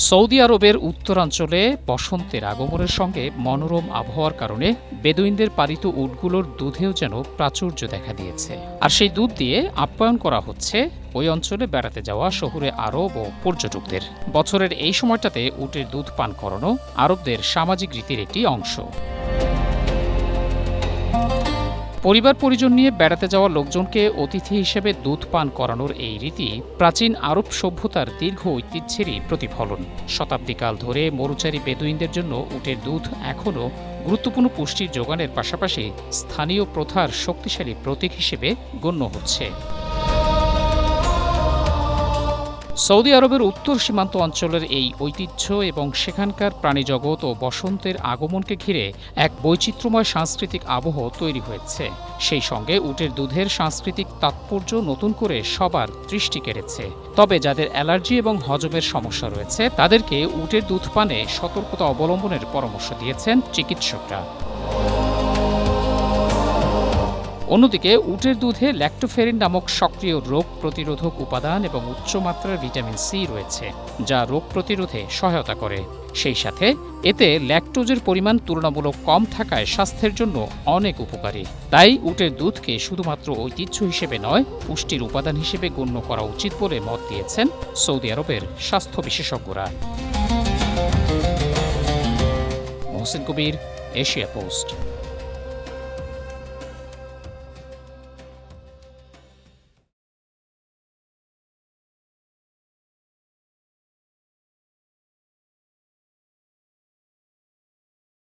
Saudi আরবের উত্তরাঞ্চলে বসন্তের আগমনের সঙ্গে মনোরম আবহাওয়ার কারণে বেদুইনদের পালিত উটগুলোর দুধেও যেন প্রাচুর্য দেখা দিয়েছে। আর সেই দুধ দিয়ে আপ্যায়ন করা হচ্ছে ওই অঞ্চলে বেড়াতে যাওয়া শহুরে আরব ও পর্যটকদের। বছরের এই সময়টাতে উটের দুধ পান করানো আরবদের সামাজিক রীতির একটি অংশ। পরিবার পরিজন নিয়ে বেড়াতে যাওয়া লোকজনকে অতিথি হিসেবে দুধ পান করানোর এই রীতি প্রাচীন আরব সভ্যতার দীর্ঘ ঐতিহ্যেরই প্রতিফলন। শতাব্দীকাল ধরে মরুচারী বেদুইনদের জন্য উটের দুধ এখনও গুরুত্বপূর্ণ পুষ্টির যোগানের পাশাপাশি স্থানীয় প্রথার শক্তিশালী প্রতীক হিসেবে গণ্য হচ্ছে। সৌদি আরবের উত্তর সীমান্ত অঞ্চলের এই ঐতিহ্য এবং সেখানকার প্রাণীজগৎ ও বসন্তের আগমনকে ঘিরে এক বৈচিত্র্যময় সাংস্কৃতিক আবহ তৈরি হয়েছে। সেই সঙ্গে উটের দুধের সাংস্কৃতিক তাৎপর্য নতুন করে সবার দৃষ্টি কেড়েছে। তবে যাদের অ্যালার্জি এবং হজমের সমস্যা রয়েছে তাদেরকে উটের দুধ পানে সতর্কতা অবলম্বনের পরামর্শ দিয়েছেন চিকিৎসকরা। অন্যদিকে উটের দুধে ল্যাক্টোফেরিন নামক সক্রিয় রোগ প্রতিরোধক উপাদান এবং উচ্চমাত্রার ভিটামিন সি রয়েছে, যা রোগ প্রতিরোধে সহায়তা করে। সেই সাথে এতে ল্যাকটোজের পরিমাণ তুলনামূলক কম থাকায় স্বাস্থ্যের জন্য অনেক উপকারী। তাই উটের দুধকে শুধুমাত্র ঐতিহ্য হিসেবে নয়, পুষ্টির উপাদান হিসেবে গণ্য করা উচিত বলে মত দিয়েছেন সৌদি আরবের স্বাস্থ্য বিশেষজ্ঞরা। মহসিন কবির, এশিয়া পোস্ট।